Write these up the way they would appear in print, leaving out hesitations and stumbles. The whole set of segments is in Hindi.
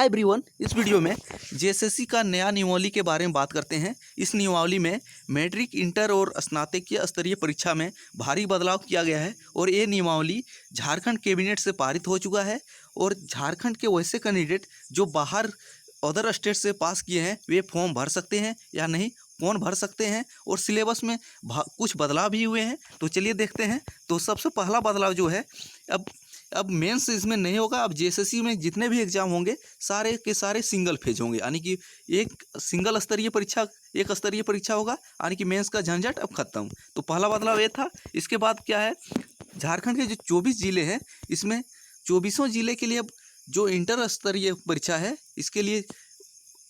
हाय एवरीवन, इस वीडियो में जेएसएससी का नया नियमावली के बारे में बात करते हैं। इस नियमावली में मैट्रिक, इंटर और स्नातकीय स्तरीय परीक्षा में भारी बदलाव किया गया है और ये नियमावली झारखंड कैबिनेट से पारित हो चुका है। और झारखंड के वैसे कैंडिडेट जो बाहर अदर स्टेट से पास किए हैं वे फॉर्म भर सकते हैं या नहीं, कौन भर सकते हैं, और सिलेबस में कुछ बदलाव भी हुए हैं। तो चलिए देखते हैं। तो सबसे पहला बदलाव जो है, अब मेंस इसमें नहीं होगा। अब जेएसएससी में जितने भी एग्जाम होंगे सारे के सारे सिंगल फेज होंगे, यानी कि एक सिंगल स्तरीय परीक्षा, एक स्तरीय परीक्षा होगा, यानी कि मेंस का झंझट अब खत्म। तो पहला बदलाव ये था। इसके बाद क्या है, झारखंड के जो 24 जिले हैं इसमें 24 जिले के लिए अब जो इंटर स्तरीय परीक्षा है इसके लिए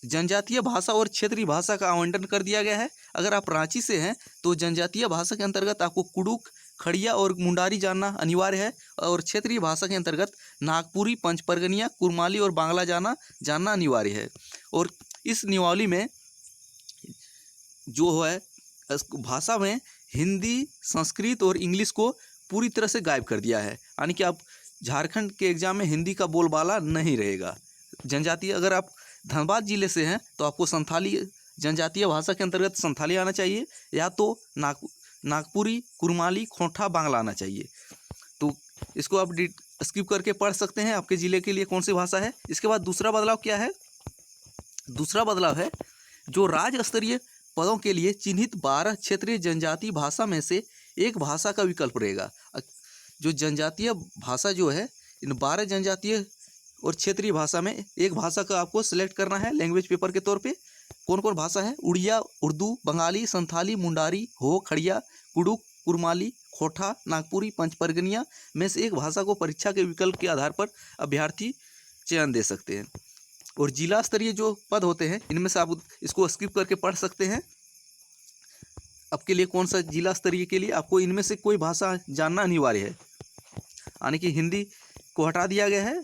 जनजातीय भाषा और क्षेत्रीय भाषा का आवंटन कर दिया गया है। अगर आप रांची से हैं तो जनजातीय भाषा के अंतर्गत आपको कुडुख, खड़िया और मुंडारी जानना अनिवार्य है, और क्षेत्रीय भाषा के अंतर्गत नागपुरी, पंचपरगनिया, कुरमाली और बांग्ला जानना अनिवार्य है। और इस नियमावली में जो है भाषा में हिंदी, संस्कृत और इंग्लिश को पूरी तरह से गायब कर दिया है, यानी कि आप झारखंड के एग्जाम में हिंदी का बोलबाला नहीं रहेगा। जनजातीय, अगर आप धनबाद जिले से हैं तो आपको संथाली, जनजातीय भाषा के अंतर्गत संथाली आना चाहिए, या तो नागपुरी, कुरमाली, खोंठा, बांग्ला आना चाहिए। तो इसको आप स्किप करके पढ़ सकते हैं आपके ज़िले के लिए कौन सी भाषा है। इसके बाद दूसरा बदलाव क्या है, दूसरा बदलाव है जो राज्य स्तरीय पदों के लिए चिन्हित 12 क्षेत्रीय जनजातीय भाषा में से एक भाषा का विकल्प रहेगा। जो जनजातीय भाषा जो है, इन 12 जनजातीय और क्षेत्रीय भाषा में एक भाषा का आपको सिलेक्ट करना है लैंग्वेज पेपर के तौर पे। कौन कौन भाषा है? उड़िया, उर्दू, बंगाली, संथाली, मुंडारी, हो, खड़िया, कुडुख, कुरमाली, खोटा, नागपुरी, पंचपरगनिया में से एक भाषा को परीक्षा के विकल्प के आधार पर अभ्यर्थी चयन दे सकते हैं। और जिला स्तरीय जो पद होते हैं इनमें से आप इसको स्किप करके पढ़ सकते हैं। आपके लिए कौन सा जिला स्तरीय के लिए आपको इनमें से कोई भाषा जानना अनिवार्य है, यानी कि हिंदी को हटा दिया गया है।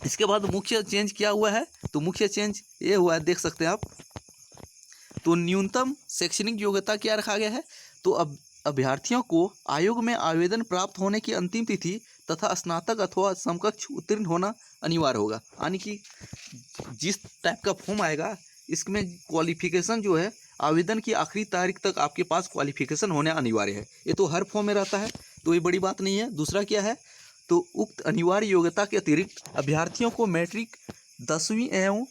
इसके बाद मुख्य चेंज क्या हुआ है, तो मुख्य चेंज ये हुआ है, देख सकते हैं आप। तो न्यूनतम शैक्षणिक योग्यता क्या रखा गया है, तो अब अभ्यर्थियों को आयोग में आवेदन प्राप्त होने की अंतिम तिथि तथा स्नातक अथवा समकक्ष उत्तीर्ण होना अनिवार्य होगा, यानी कि जिस टाइप का फॉर्म आएगा इसमें क्वालिफिकेशन जो है, आवेदन की आखिरी तारीख तक आपके पास क्वालिफिकेशन होना अनिवार्य है। ये तो हर फॉर्म में रहता है, तो ये बड़ी बात नहीं है। दूसरा क्या है, तो उक्त अनिवार्य योग्यता के अतिरिक्त अभ्यर्थियों को मैट्रिक, 10वीं एवं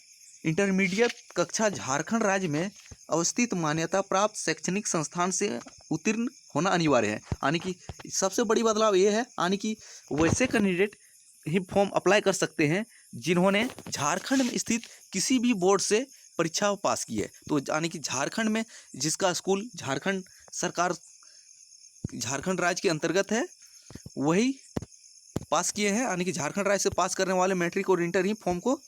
इंटरमीडिएट कक्षा झारखंड राज्य में अवस्थित मान्यता प्राप्त शैक्षणिक संस्थान से उत्तीर्ण होना अनिवार्य है। यानी कि सबसे बड़ी बदलाव ये है, यानी कि वैसे कैंडिडेट ही फॉर्म अप्लाई कर सकते हैं जिन्होंने झारखंड में स्थित किसी भी बोर्ड से परीक्षा पास की है। तो यानी कि झारखंड में जिसका स्कूल झारखंड सरकार, झारखंड राज्य के अंतर्गत है, वही पास किए हैं, यानी कि झारखंड राज्य से पास करने वाले मैट्रिक और इंटर ही फॉर्म को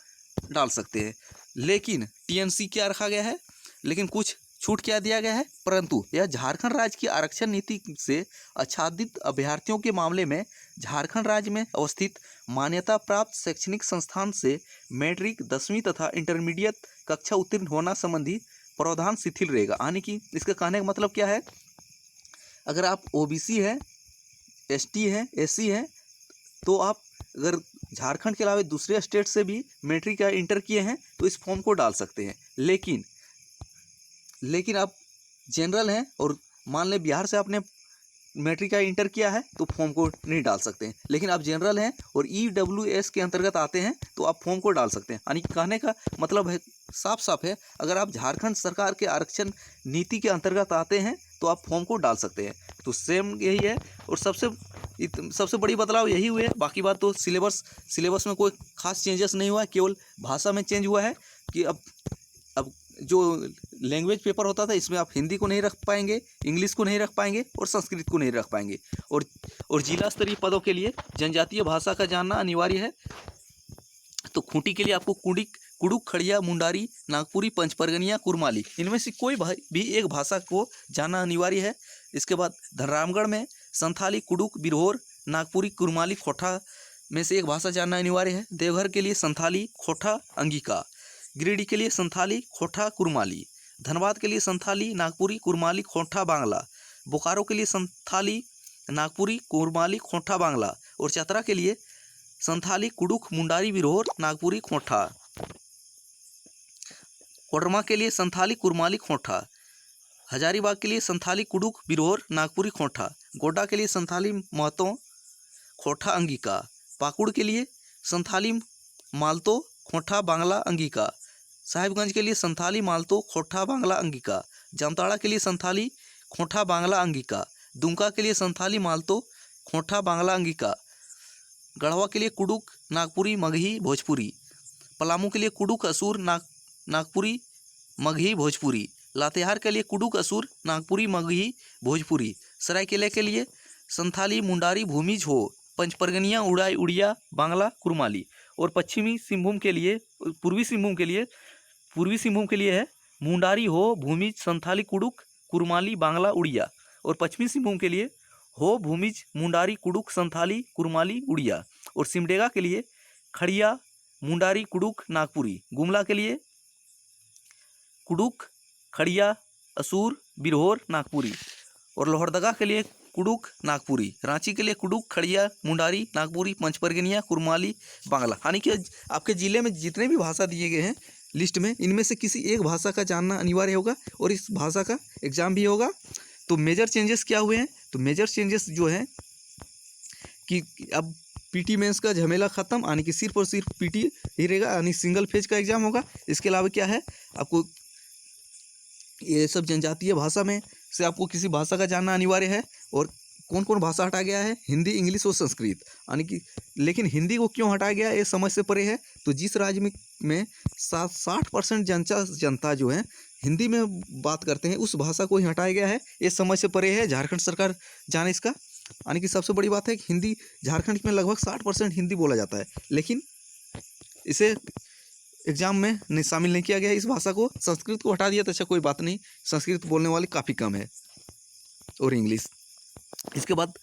डाल सकते हैं। लेकिन टीएनसी क्या रखा गया है, लेकिन कुछ छूट क्या दिया गया है, परंतु यह झारखंड राज्य की आरक्षण नीति से आच्छादित अभ्यर्थियों के मामले में झारखंड राज्य में अवस्थित मान्यता प्राप्त शैक्षणिक संस्थान से मैट्रिक, 10वीं तथा इंटरमीडिएट कक्षा उत्तीर्ण होना संबंधी प्रावधान शिथिल रहेगा। यानी कि इसका कहने का मतलब क्या है, अगर आप ओबीसी हैं, एसटी हैं, एससी हैं, तो आप अगर झारखंड के अलावा दूसरे स्टेट से भी मैट्रिक या इंटर किए हैं तो इस फॉर्म को डाल सकते हैं। लेकिन आप जनरल हैं और मान लें बिहार से आपने मैट्रिक या इंटर किया है तो फॉर्म को नहीं डाल सकते हैं। लेकिन आप जनरल हैं और ईडब्ल्यूएस के अंतर्गत आते हैं तो आप फॉर्म को डाल सकते हैं। यानी कहने का मतलब है, साफ साफ है, अगर आप झारखंड सरकार के आरक्षण नीति के अंतर्गत आते हैं तो आप फॉर्म को डाल सकते हैं। तो सेम यही है। और सबसे बड़ी बदलाव यही हुए। बाकी बात तो सिलेबस में कोई खास चेंजेस नहीं हुआ है, केवल भाषा में चेंज हुआ है कि अब जो लैंग्वेज पेपर होता था इसमें आप हिंदी को नहीं रख पाएंगे, इंग्लिश को नहीं रख पाएंगे और संस्कृत को नहीं रख पाएंगे। और जिला स्तरीय पदों के लिए जनजातीय भाषा का जानना अनिवार्य है। तो खूंटी के लिए आपको कुडुख, खड़िया, मुंडारी, नागपुरी, पंचपरगनिया, कुरमाली, इनमें से कोई भी एक भाषा को जानना अनिवार्य है। इसके बाद धनरामगढ़ में संथाली, कुडुख, बिरहोर, नागपुरी, कुरमाली, खोटा में से एक भाषा जानना अनिवार्य है। देवघर के लिए संथाली, खोटा, अंगिका। गिरिडीह के लिए संथाली, खोटा, कुरमाली। धनबाद के लिए संथाली, नागपुरी, कुरमाली, खोटा, बांग्ला। बोकारो के लिए संथाली, नागपुरी, कुरमाली, खोटा, बांग्ला। और चतरा के लिए संथाली, कुडुख, मुंडारी, बिरहोर, नागपुरी, खोंठा। कोडरमा के लिए संथाली, कुरमाली, खोंठा। हजारीबाग के लिए संथाली, कुडुख, बिरहोर, नागपुरी, खोंठा। गोड्डा के लिए संथाली, महतो, खोंठा, अंगिका। पाकुड़ के लिए संथाली, मालतो, खोंठा, बांग्ला, अंगिका। साहिबगंज के लिए संथाली, मालतो, खोंठा, बांग्ला, अंगिका। जामताड़ा के लिए संथाली, खोंठा, बांग्ला, अंगिका। दुमका के लिए संथाली, मालतो, खोंठा, बांग्ला, अंगिका। गढ़वा के लिए कुडुख, नागपुरी, मगही, भोजपुरी। पलामू के लिए कुडुख, असुर, नागपुरी, मगही, भोजपुरी। लातेहार के लिए कुडुख, असुर, नागपुरी, मगही, भोजपुरी। सरायकेला के लिए संथाली, मुंडारी, भूमिज, हो। पंचपरगनिया, उड़ाई, उड़िया, बांग्ला, कुरमाली। और पूर्वी सिंहभूम के लिए है मुंडारी, हो, भूमिज, संथाली, कुडुख, कुरमाली, बांग्ला, उड़िया। और पश्चिमी सिंहभूम के लिए हो, भूमिज, मुंडारी, कुडुख, संथाली, कुरमाली, उड़िया। और सिमडेगा के लिए खड़िया, मुंडारी, कुडुख, नागपुरी। गुमला के लिए कुडुख, खड़िया, असुर, बिरहोर, नागपुरी। और लोहरदगा के लिए कुडुख, नागपुरी। रांची के लिए कुडुख, खड़िया, मुंडारी, नागपुरी, पंचपरगनिया, कुरमाली, बांग्ला। यानी कि आपके ज़िले में जितने भी भाषा दिए गए हैं लिस्ट में, इनमें से किसी एक भाषा का जानना अनिवार्य होगा और इस भाषा का एग्ज़ाम भी होगा। तो मेजर चेंजेस क्या हुए हैं? तो मेजर चेंजेस जो हैं कि अब पीटी मेंस का झमेला ख़त्म, यानी कि सिर्फ और सिर्फ पीटी ही रहेगा, यानी सिंगल फेज का एग्ज़ाम होगा। इसके अलावा क्या है, आपको ये सब जनजातीय भाषा में से आपको किसी भाषा का जानना अनिवार्य है। और कौन कौन भाषा हटा गया है? हिंदी, इंग्लिश और संस्कृत। यानी कि लेकिन हिंदी को क्यों हटाया गया, ये समझ से परे है। तो जिस राज्य में 60% जनता जो है हिंदी में बात करते हैं, उस भाषा को ही हटाया गया है, ये समझ से परे है। झारखंड सरकार जाने इसका। यानी कि सबसे बड़ी बात है कि हिंदी झारखंड में लगभग 60% हिंदी बोला जाता है, लेकिन इसे एग्जाम में शामिल नहीं किया गया इस भाषा को। संस्कृत को हटा दिया तो अच्छा कोई बात नहीं, संस्कृत बोलने वाले काफ़ी कम है, और इंग्लिश। इसके बाद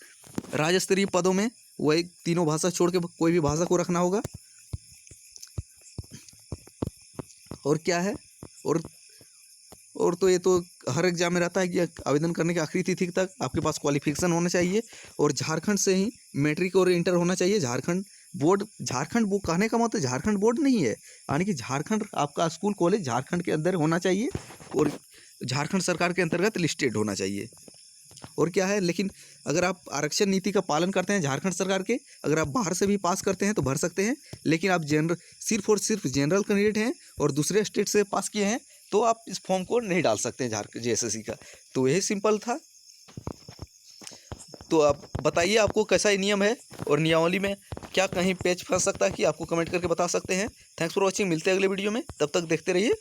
राज्य स्तरीय पदों में वही तीनों भाषा छोड़ के कोई भी भाषा को रखना होगा। और क्या है, और तो ये तो हर एग्जाम में रहता है कि आवेदन करने की आखिरी तिथि तक आपके पास क्वालिफिकेशन होना चाहिए, और झारखंड से ही मैट्रिक और इंटर होना चाहिए। झारखंड बोर्ड कहने का मतलब झारखंड बोर्ड नहीं है, यानी कि झारखंड आपका स्कूल कॉलेज झारखंड के अंदर होना चाहिए और झारखंड सरकार के अंतर्गत लिस्टेड होना चाहिए। और क्या है, लेकिन अगर आप आरक्षण नीति का पालन करते हैं झारखंड सरकार के, अगर आप बाहर से भी पास करते हैं तो भर सकते हैं, लेकिन आप सिर्फ और सिर्फ जनरल कैंडिडेट हैं और दूसरे स्टेट से पास किए हैं तो आप इस फॉर्म को नहीं डाल सकते हैं झारखंड JSSC का। तो यही सिंपल था। तो आप बताइए आपको कैसा ये नियम है और नियमावली में क्या कहीं पेच फंस सकता है कि आपको कमेंट करके बता सकते हैं। थैंक्स फॉर वॉचिंग, मिलते हैं अगले वीडियो में, तब तक देखते रहिए